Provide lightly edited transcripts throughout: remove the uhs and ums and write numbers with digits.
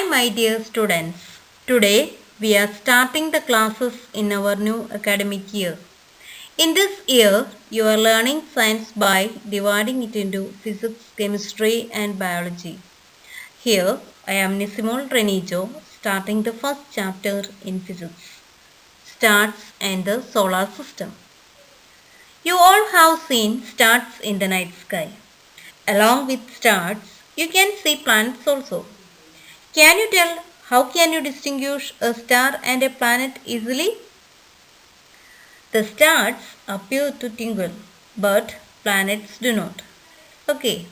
my dear students. Today we are starting the classes in our new academic year. In this year, you are learning science by dividing it into physics, chemistry and biology. Here, I am Nisimol Renijo, starting the first chapter in physics. Stars and the solar system. You all have seen stars in the night sky. Along with stars, you can see planets also. Can you tell how can you distinguish a star and a planet easily? The stars appear to twinkle, but planets do not. Okay,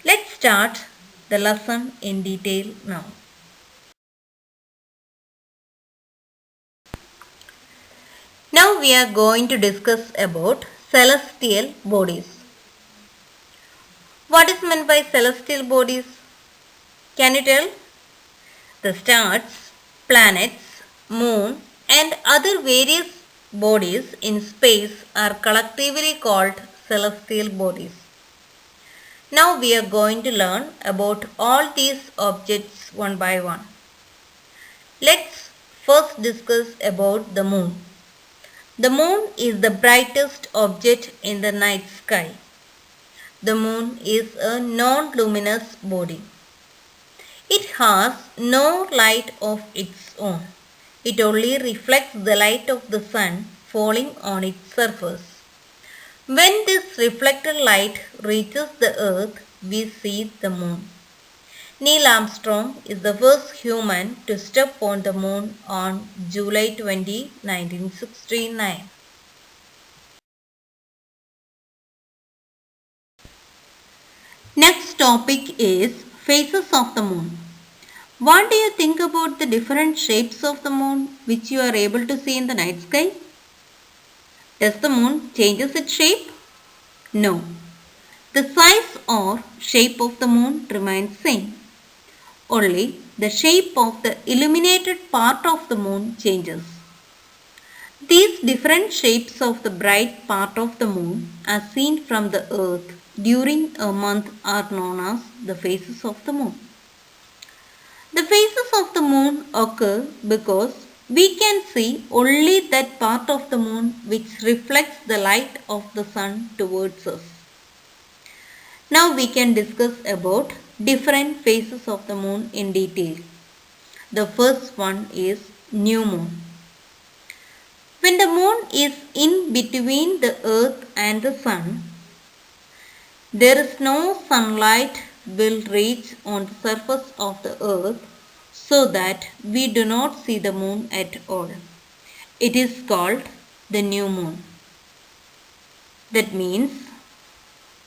let's start the lesson in detail now. Now we are going to discuss about celestial bodies. What is meant by celestial bodies? Can you tell? The stars, planets, moon and other various bodies in space are collectively called celestial bodies. Now we are going to learn about all these objects one by one. Let's first discuss about the moon. The moon is the brightest object in the night sky. The moon is a non-luminous body. It has no light of its own. It only reflects the light of the sun falling on its surface. When this reflected light reaches the earth, we see the moon. Neil Armstrong is the first human to step on the moon on July 20, 1969. Next topic is phases of the moon. What do you think about the different shapes of the moon which you are able to see in the night sky? Does the moon changes its shape? No. The size or shape of the moon remains same. Only the shape of the illuminated part of the moon changes. These different shapes of the bright part of the moon as seen from the earth during a month are known as the phases of the moon. The phases of the moon occur because we can see only that part of the moon which reflects the light of the sun towards us. Now we can discuss about different phases of the moon in detail. The first one is new moon. When the moon is in between the earth and the sun, there is no sunlight will reach on the surface of the earth so that we do not see the moon at all. It is called the new moon. That means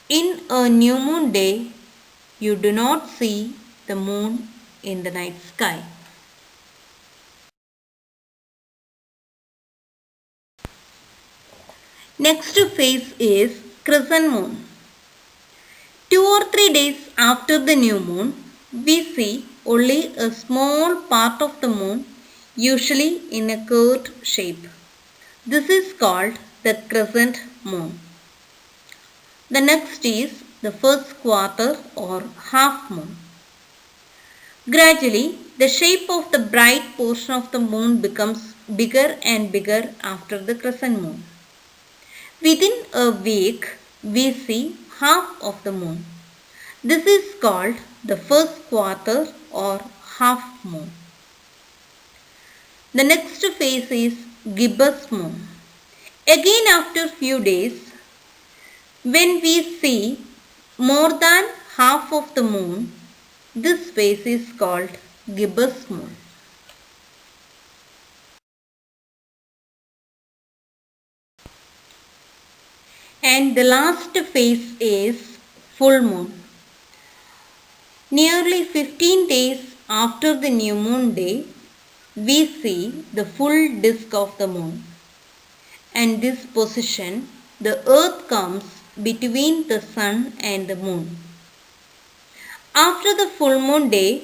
in a new moon day, you do not see the moon in the night sky. Next phase is crescent moon. 2 or 3 days after the new moon, we see only a small part of the moon, usually in a curved shape. This is called the crescent moon. The next is the first quarter or half moon. Gradually, the shape of the bright portion of the moon becomes bigger and bigger after the crescent moon. Within a week, we see half of the moon. This is called the first quarter or half moon. The next phase is gibbous moon. Again after few days, when we see more than half of the moon, this phase is called gibbous moon. And the last phase is full moon. Nearly 15 days after the new moon day, we see the full disk of the moon. And this position, the earth comes between the sun and the moon. After the full moon day,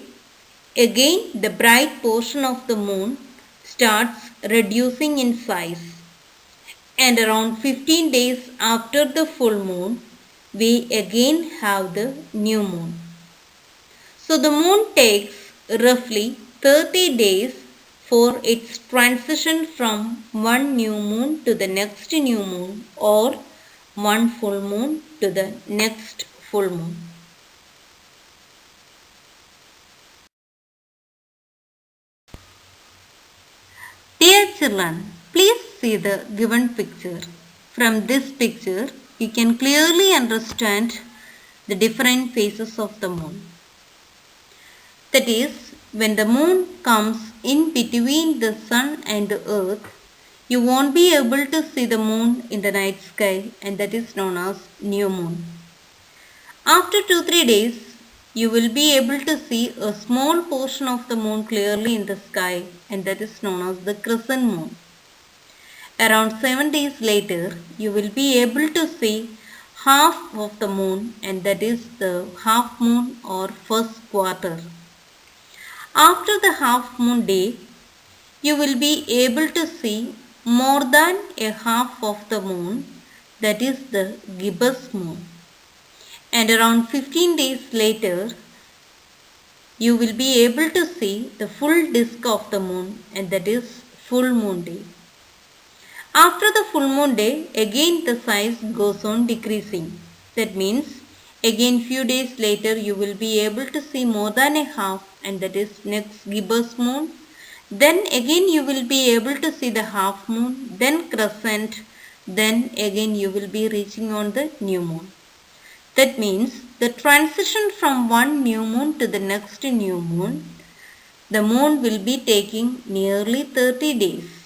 again the bright portion of the moon starts reducing in size. And around 15 days after the full moon, we again have the new moon. So the moon takes roughly 30 days for its transition from one new moon to the next new moon or one full moon to the next full moon. Dear children, please see the given picture. From this picture, you can clearly understand the different phases of the moon. That is, when the moon comes in between the sun and the earth, you won't be able to see the moon in the night sky, and that is known as new moon. After 2-3 days, you will be able to see a small portion of the moon clearly in the sky, and that is known as the crescent moon. Around 7 days later, you will be able to see half of the moon, and that is the half moon or first quarter. After the half moon day, you will be able to see more than a half of the moon, that is the gibbous moon. And around 15 days later, you will be able to see the full disk of the moon, and that is full moon day. After the full moon day, again the size goes on decreasing. That means again few days later you will be able to see more than a half, and that is next gibbous moon. Then again you will be able to see the half moon, then crescent, then again you will be reaching on the new moon. That means the transition from one new moon to the next new moon, the moon will be taking nearly 30 days.